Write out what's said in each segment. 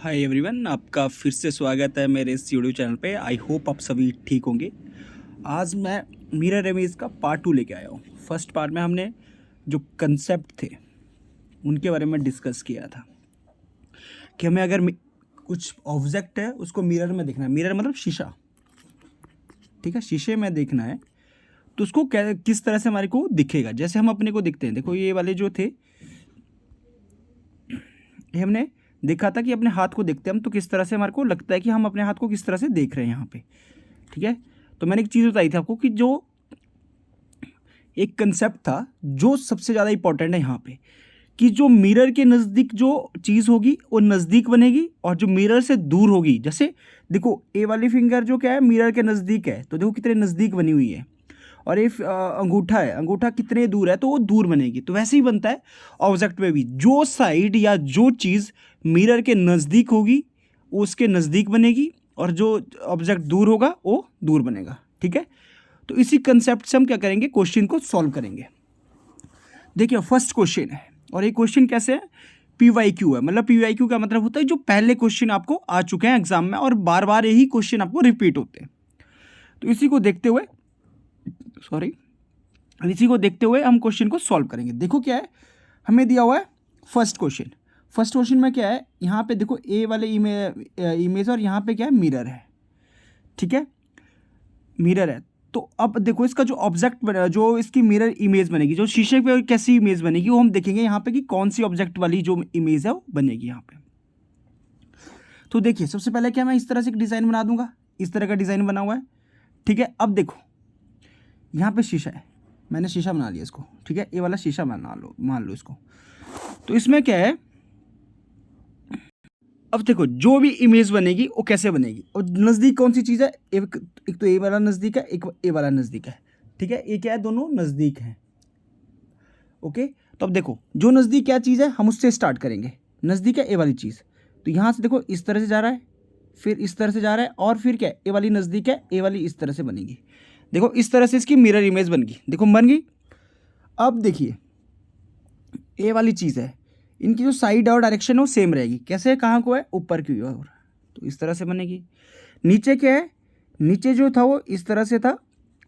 Hi everyone, आपका फिर से स्वागत है मेरे इस यूट्यूब चैनल पे। आई होप आप सभी ठीक होंगे। आज मैं मिरर इमेज का पार्ट 2 लेके आया हूँ। फर्स्ट पार्ट में हमने जो कंसेप्ट थे उनके बारे में डिस्कस किया था कि हमें अगर कुछ ऑब्जेक्ट है उसको मिरर में देखना है। मिरर मतलब शीशा, ठीक है, शीशे में देखना है तो उसको किस तरह से हमारे को दिखेगा। जैसे हम अपने को दिखते हैं, देखो ये वाले जो थे ये हमने देखा था कि अपने हाथ को देखते हैं हम तो किस तरह से हमारे को लगता है कि हम अपने हाथ को किस तरह से देख रहे हैं यहाँ पे, ठीक है। तो मैंने एक चीज़ बताई थी आपको कि जो एक कंसेप्ट था जो सबसे ज़्यादा इंपॉर्टेंट है यहाँ पे, कि जो मिरर के नज़दीक जो चीज़ होगी वो नज़दीक बनेगी और जो मिरर से दूर होगी, जैसे देखो ए वाली फिंगर जो क्या है मिरर के नज़दीक है तो देखो कितने नज़दीक बनी हुई है, और ये अंगूठा है, अंगूठा कितने दूर है तो वो दूर बनेगी। तो वैसे ही बनता है ऑब्जेक्ट में भी, जो साइड या जो चीज़ मिरर के नज़दीक होगी वो उसके नज़दीक बनेगी और जो ऑब्जेक्ट दूर होगा वो दूर बनेगा, ठीक है। तो इसी कंसेप्ट से हम क्या करेंगे, क्वेश्चन को सॉल्व करेंगे। देखिए फर्स्ट क्वेश्चन है और ये क्वेश्चन कैसे है, PYQ है। मतलब PYQ का मतलब होता है जो पहले क्वेश्चन आपको आ चुके हैं एग्जाम में और बार बार यही क्वेश्चन आपको रिपीट होते हैं। तो इसी को देखते हुए हम क्वेश्चन को सॉल्व करेंगे। देखो क्या है, हमें दिया हुआ है फर्स्ट क्वेश्चन में क्या है, यहाँ पे देखो ए वाले इमेज और यहाँ पे क्या है मिरर है, ठीक है, मिरर है। तो अब देखो इसका जो ऑब्जेक्ट जो इसकी मिरर इमेज बनेगी, जो शीशे पे कैसी इमेज बनेगी वो हम देखेंगे यहाँ पे कि कौन सी ऑब्जेक्ट वाली जो इमेज है वो बनेगी यहाँ पे। तो देखिए सबसे पहले क्या, मैं इस तरह से एक डिज़ाइन बना दूंगा, इस तरह का डिज़ाइन बना हुआ है, ठीक है। अब देखो यहाँ पे शीशा है, मैंने शीशा बना लिया इसको, ठीक है, ये वाला शीशा मान लो इसको। तो इसमें क्या है, अब देखो जो भी इमेज बनेगी वो कैसे बनेगी और नज़दीक कौन सी चीज़ है, एक तो ए वाला नज़दीक है, एक ए वाला नज़दीक है, ठीक है। ये क्या है, दोनों नज़दीक हैं, ओके। तो अब देखो जो नज़दीक क्या चीज़ है हम उससे स्टार्ट करेंगे। नज़दीक है ए वाली चीज़, तो यहाँ से देखो इस तरह से जा रहा है, फिर इस तरह से जा रहा है और फिर क्या है, ए वाली नज़दीक है, ए वाली इस तरह से बनेगी। देखो इस तरह से इसकी मिरर इमेज बन गई, देखो बन गई। अब देखिए ए वाली चीज़ है, इनकी जो साइड और डायरेक्शन है वो सेम रहेगी। कैसे, कहाँ को है, ऊपर की ओर, तो इस तरह से बनेगी। नीचे क्या है, नीचे जो था वो इस तरह से था,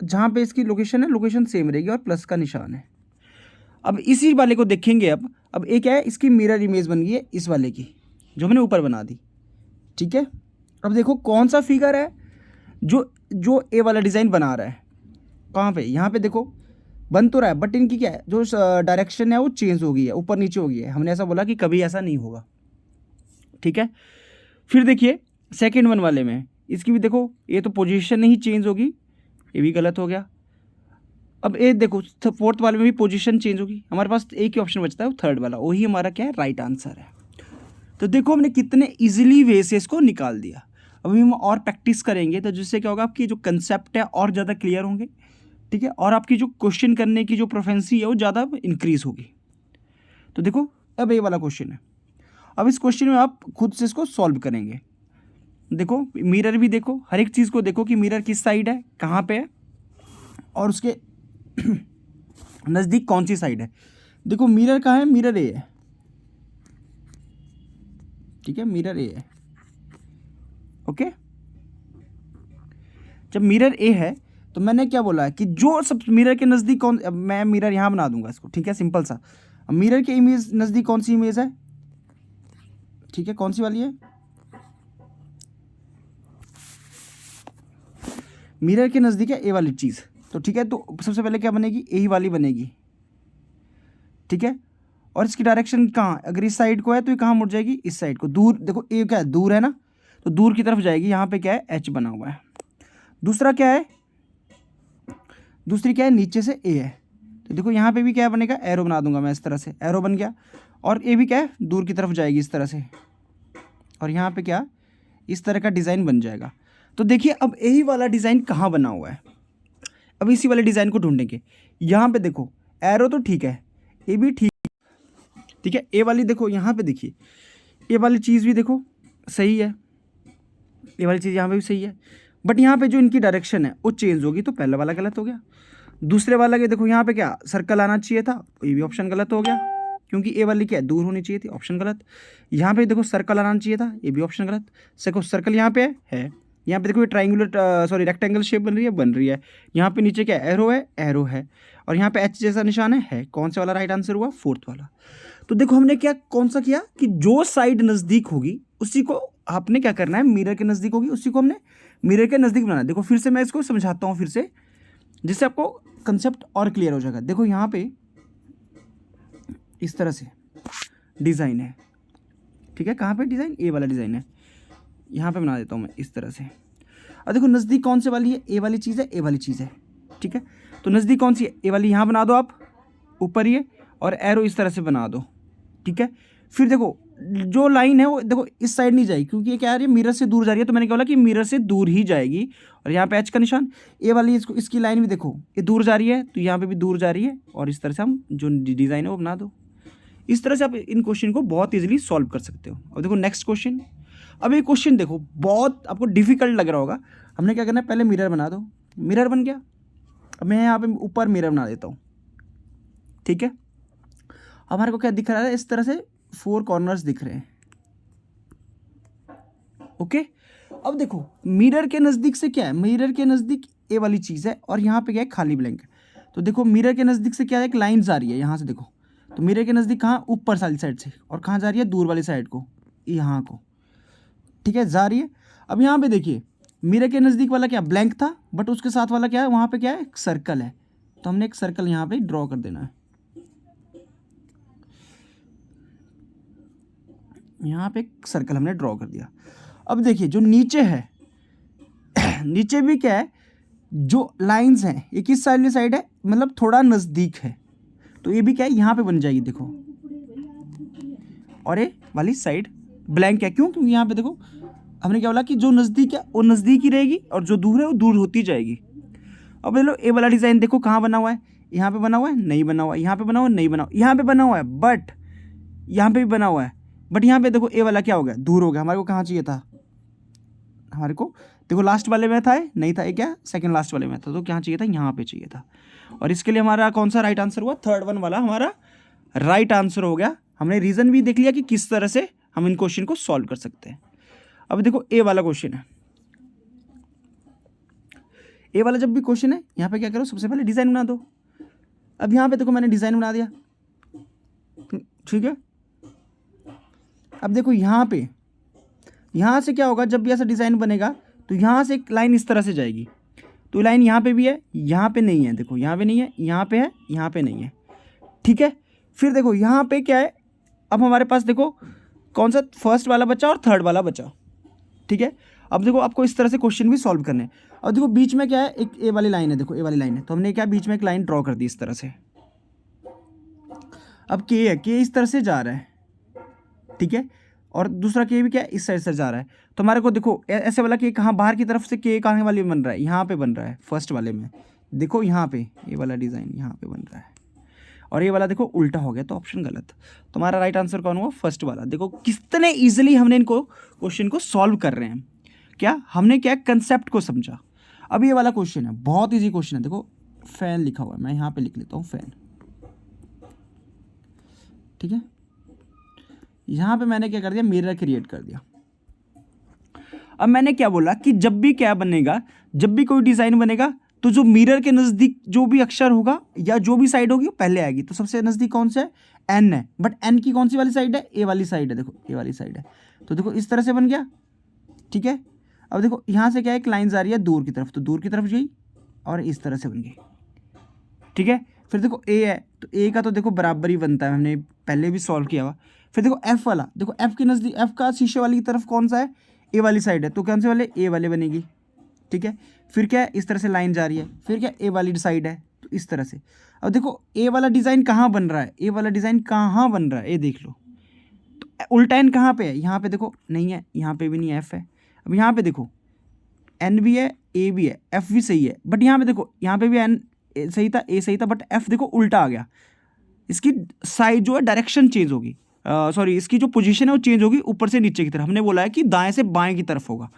जहाँ पे इसकी लोकेशन है लोकेशन सेम रहेगी और प्लस का निशान है। अब इसी वाले को देखेंगे। अब ये क्या है, इसकी मिरर इमेज बन गई है इस वाले की जो मैंने ऊपर बना दी, ठीक है। अब देखो कौन सा फिगर है जो जो ए वाला डिज़ाइन बना रहा है, कहाँ पे, यहाँ पे देखो बन तो रहा है बट इनकी क्या है, जो डायरेक्शन है वो चेंज हो गई है, ऊपर नीचे हो गई है। हमने ऐसा बोला कि कभी ऐसा नहीं होगा, ठीक है। फिर देखिए सेकेंड वन वाले में इसकी भी देखो, ये तो पोजीशन नहीं चेंज होगी, ये भी गलत हो गया। अब ये देखो फोर्थ वाले में भी पोजीशन चेंज होगी। हमारे पास एक ही ऑप्शन बचता है, वो थर्ड वाला, वही हमारा क्या है, राइट आंसर है। तो देखो हमने कितने ईजिली वे से इसको निकाल दिया। अभी हम और प्रैक्टिस करेंगे तो जिससे क्या होगा, आपकी जो कंसेप्ट है और ज़्यादा क्लियर होंगे, ठीक है, और आपकी जो क्वेश्चन करने की जो प्रोफेंसी है वो ज़्यादा इंक्रीज होगी। तो देखो अब ये वाला क्वेश्चन है, अब इस क्वेश्चन में आप खुद से इसको सॉल्व करेंगे। देखो मिरर भी देखो, हर एक चीज़ को देखो कि मिरर किस साइड है, कहाँ पे है और उसके नज़दीक कौन सी साइड है। देखो मिरर कहाँ है, मिरर ए है, ठीक है, मिरर ए है, ओके। जब मिरर ए है तो मैंने क्या बोला है कि जो सब मिरर के नज़दीक कौन, अब मैं मिरर यहाँ बना दूंगा इसको, ठीक है, सिंपल सा। अब मिरर के इमेज नज़दीक कौन सी इमेज है, ठीक है, कौन सी वाली है, मिरर के नज़दीक है ए वाली चीज़, तो ठीक है। तो सबसे पहले क्या बनेगी, ए ही वाली बनेगी, ठीक है। और इसकी डायरेक्शन कहाँ, अगर इस साइड को है तो ये कहाँ मुड़ जाएगी, इस साइड को, दूर। देखो ए क्या है, दूर है ना, तो दूर की तरफ जाएगी। यहाँ पे क्या है, एच बना हुआ है। दूसरा क्या है, दूसरी क्या है, नीचे से ए है, तो देखो यहाँ पे भी क्या बनेगा, एरो बना दूंगा मैं, इस तरह से एरो बन गया। और ए भी क्या है, दूर की तरफ जाएगी इस तरह से, और यहाँ पे क्या, इस तरह का डिज़ाइन बन जाएगा। तो देखिए अब यही वाला डिज़ाइन कहाँ बना हुआ है, अब इसी वाले डिज़ाइन को ढूंढेंगे। यहाँ पे देखो एरो तो ठीक है, ए भी ठीक है, ए वाली देखो यहाँ पे देखिए, ए वाली चीज़ भी देखो सही है, ये वाली चीज़ यहाँ पे भी सही है, बट यहाँ पे जो इनकी डायरेक्शन है वो चेंज होगी, तो पहला वाला गलत हो गया। दूसरे वाला के देखो यहाँ पे क्या सर्कल आना चाहिए था, ये भी ऑप्शन गलत हो गया, क्योंकि ए वाली क्या है, दूर होनी चाहिए थी, ऑप्शन गलत। यहाँ पे देखो सर्कल आना चाहिए था, ये भी ऑप्शन गलत। देखो सर्कल यहाँ पे है, यहाँ पे देखो ये ट्राइंगुलर सॉरी रेक्टेंगल शेप बन रही है। यहाँ पे नीचे क्या एरो है, एरो है, और यहाँ पे एच जैसा निशान है। कौन सा वाला राइट आंसर हुआ, फोर्थ वाला। तो देखो हमने क्या कौन सा किया कि जो साइड नज़दीक होगी उसी को आपने क्या करना है, मिरर के नज़दीक होगी उसी को हमने मिरर के नज़दीक बनाना है। देखो फिर से मैं इसको समझाता हूँ फिर से, जिससे आपको कंसेप्ट और क्लियर हो जाएगा। देखो यहाँ पे इस तरह से डिज़ाइन है, ठीक है। कहाँ पे डिज़ाइन, ए वाला डिज़ाइन है, यहाँ पे बना देता हूँ मैं इस तरह से। अब देखो नज़दीक कौन से वाली है, ए वाली चीज़ है, ए वाली चीज़ है, ठीक है। तो नज़दीक कौन सी है, ए वाली। यहाँ बना दो आप ऊपर ये, और एरो इस तरह से बना दो, ठीक है। फिर देखो जो लाइन है वो देखो इस साइड नहीं जाएगी, क्योंकि ये क्या आ रही है, मिरर से दूर जा रही है। तो मैंने क्या बोला कि मिरर से दूर ही जाएगी। और यहाँ पे एच का निशान, ए वाली इसको इसकी लाइन भी देखो ये दूर जा रही है, तो यहाँ पे भी दूर जा रही है। और इस तरह से हम जो डिज़ाइन है वो बना दो। इस तरह से आप इन क्वेश्चन को बहुत ईजिली सॉल्व कर सकते हो। अब देखो नेक्स्ट क्वेश्चन। अब ये क्वेश्चन देखो बहुत आपको डिफिकल्ट लग रहा होगा। हमने क्या करना है, पहले मिरर बना दो। मिरर बन गया। अब मैं यहाँ पे ऊपर मिरर बना देता हूँ, ठीक है। हमारे को क्या दिख रहा है, इस तरह से 4 कॉर्नर्स दिख रहे हैं, ओके। अब देखो मिरर के नज़दीक से क्या है, मिरर के नज़दीक ए वाली चीज़ है, और यहाँ पे क्या है, खाली ब्लैंक है। तो देखो मिरर के नज़दीक से क्या है, एक लाइन जा रही है यहाँ से। देखो तो मिरर के नज़दीक कहाँ, ऊपर वाली साइड से, और कहाँ जा रही है, दूर वाली साइड को, यहाँ को, ठीक है, जा रही है। अब यहाँ पे देखिए मिरर के नज़दीक वाला क्या ब्लैंक था, बट उसके साथ वाला क्या है, वहाँ पे क्या है, एक सर्कल है। तो हमने एक सर्कल यहाँ पे ड्रॉ कर देना है। यहाँ पे एक सर्कल हमने ड्रॉ कर दिया। अब देखिए जो नीचे है नीचे भी क्या है, जो लाइंस हैं ये किस साइड है, मतलब थोड़ा नज़दीक है। तो ये भी क्या है, यहाँ पे बन जाएगी देखो। और ये वाली साइड ब्लैंक है, क्यों, क्योंकि यहाँ पे देखो हमने क्या बोला कि जो नज़दीक है वो नज़दीक ही रहेगी, और जो दूर है वो दूर होती जाएगी। अब देख लो ए वाला डिज़ाइन देखो कहाँ बना हुआ है, यहाँ पे बना हुआ है, नहीं बना हुआ है, यहाँ पे बना हुआ है, नहीं बना हुआ, यहाँ पे बना हुआ है, बट यहाँ पे भी बना हुआ है। बट यहाँ पे देखो ए वाला क्या हो गया, दूर हो गया। हमारे को कहाँ चाहिए था, हमारे को देखो लास्ट वाले में था, नहीं था, ये क्या सेकंड लास्ट वाले में था। तो क्या चाहिए था, यहाँ पे चाहिए था। और इसके लिए हमारा कौन सा राइट आंसर हुआ, थर्ड वन वाला हमारा राइट आंसर हो गया। हमने रीज़न भी देख लिया कि किस तरह से हम इन क्वेश्चन को सॉल्व कर सकते हैं। अब देखो ए वाला क्वेश्चन है। ए वाला जब भी क्वेश्चन है, यहाँ पे क्या करो, सबसे पहले डिज़ाइन बना दो। अब यहाँ पे देखो मैंने डिज़ाइन बना दिया, ठीक है। अब देखो यहाँ पे, यहाँ से क्या होगा, जब भी ऐसा डिज़ाइन बनेगा तो यहाँ से एक लाइन इस तरह से जाएगी। तो लाइन यहाँ पे भी है, यहाँ पे नहीं है, देखो यहाँ पे नहीं है, यहाँ पे है, यहाँ पे नहीं है, ठीक है। फिर देखो यहाँ पे क्या है, अब हमारे पास देखो कौन सा फर्स्ट वाला बचा और थर्ड वाला बचा, ठीक है। अब देखो आपको इस तरह से क्वेश्चन भी सॉल्व करने हैं। अब देखो बीच में क्या है, एक ए वाली लाइन है, देखो ए वाली लाइन है। तो हमने क्या बीच में एक लाइन ड्रॉ कर दी इस तरह से। अब के है, के इस तरह से जा रहा है, ठीक है। और दूसरा के भी क्या है, इस साइड से जा रहा है। तो हमारे को देखो ऐसे वाला के कहाँ, बाहर की तरफ से के कहाँ वाले में बन रहा है, यहाँ पे बन रहा है फर्स्ट वाले में। देखो यहाँ पे ये वाला डिज़ाइन यहाँ पे बन रहा है, और ये वाला देखो उल्टा हो गया, तो ऑप्शन गलत। तो हमारा राइट आंसर कौन हुआ, फर्स्ट वाला। देखो कितने ईजिली हमने इनको क्वेश्चन को सॉल्व कर रहे हैं। क्या हमने क्या कंसेप्ट को समझा। अब ये वाला क्वेश्चन है, बहुत ईजी क्वेश्चन है। देखो फैन लिखा हुआ है, मैं यहाँ पे लिख लेता हूँ फैन, ठीक है। यहाँ पे मैंने क्या कर दिया, मिरर क्रिएट कर दिया। अब मैंने क्या बोला कि जब भी क्या बनेगा, जब भी कोई डिज़ाइन बनेगा तो जो मिरर के नज़दीक जो भी अक्षर होगा या जो भी साइड होगी वो पहले आएगी। तो सबसे नज़दीक कौन सा है, एन है। बट एन की कौन सी वाली साइड है, ए वाली साइड है। देखो ए वाली साइड है। तो देखो इस तरह से बन गया, ठीक है। अब देखो यहाँ से क्या एक लाइन जा रही है दूर की तरफ, तो दूर की तरफ गई और इस तरह से बन गई, ठीक है। फिर देखो ए है, तो ए का तो देखो बराबर ही बनता है, हमने पहले भी सॉल्व किया हुआ। फिर देखो एफ वाला, देखो एफ के नज़दीक, एफ का शीशे वाली तरफ कौन सा है, ए वाली साइड है। तो कौन से वाले, ए वाले बनेगी, ठीक है। फिर क्या है, इस तरह से लाइन जा रही है। फिर क्या, ए वाली साइड है, तो इस तरह से। अब देखो ए वाला डिज़ाइन कहाँ बन रहा है, ए वाला डिज़ाइन कहाँ बन रहा है, ये देख लो। तो उल्टा एन कहाँ पे है, यहाँ पे देखो नहीं है, यहाँ पे भी नहीं है, एफ है। अब यहाँ पे देखो एन भी है, ए भी है, एफ भी सही है। बट यहाँ पे देखो, यहाँ पे भी एन सही था, ए सही था, बट एफ देखो उल्टा आ गया। इसकी साइड जो है डायरेक्शन चेंज होगी, सॉरी इसकी जो पोजीशन है वो चेंज होगी, ऊपर से नीचे की तरफ। हमने बोला है कि दाएं से बाएं की तरफ होगा।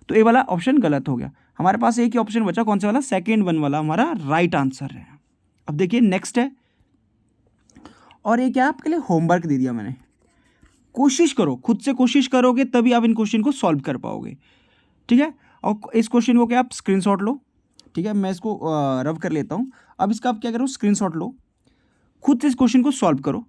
तो ए वाला ऑप्शन गलत हो गया। हमारे पास एक ही ऑप्शन बचा, कौन सा वाला, सेकेंड वन वाला हमारा राइट आंसर है। अब देखिए नेक्स्ट है और ये क्या है, आपके लिए होमवर्क दे दिया मैंने। कोशिश करो, खुद से कोशिश करोगे तभी आप इन क्वेश्चन को सॉल्व कर पाओगे, ठीक है। और इस क्वेश्चन को क्या आप स्क्रीनशॉट लो, ठीक है, मैं इसको रब कर लेता हूँ। अब इसका आप क्या करो, स्क्रीनशॉट लो, खुद से इस क्वेश्चन को सॉल्व करो,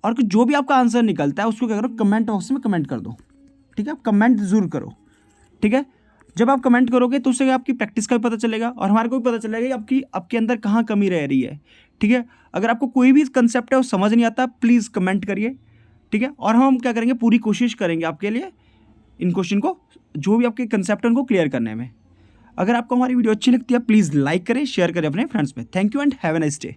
और जो भी आपका आंसर निकलता है उसको क्या करो, कमेंट बॉक्स में कमेंट कर दो, ठीक है। आप कमेंट ज़रूर करो, ठीक है। जब आप कमेंट करोगे तो उससे आपकी प्रैक्टिस का भी पता चलेगा और हमारे को भी पता चलेगा कि आपके अंदर कहाँ कमी रह रही है, ठीक है। अगर आपको कोई भी कंसेप्ट है वो समझ नहीं आता, प्लीज़ कमेंट करिए, ठीक है। और हम क्या करेंगे, पूरी कोशिश करेंगे आपके लिए इन क्वेश्चन को, जो भी आपके कंसेप्ट है उनको क्लियर करने में। अगर आपको हमारी वीडियो अच्छी लगती है प्लीज़ लाइक करें, शेयर करें अपने फ्रेंड्स में। Thank you and have a nice day.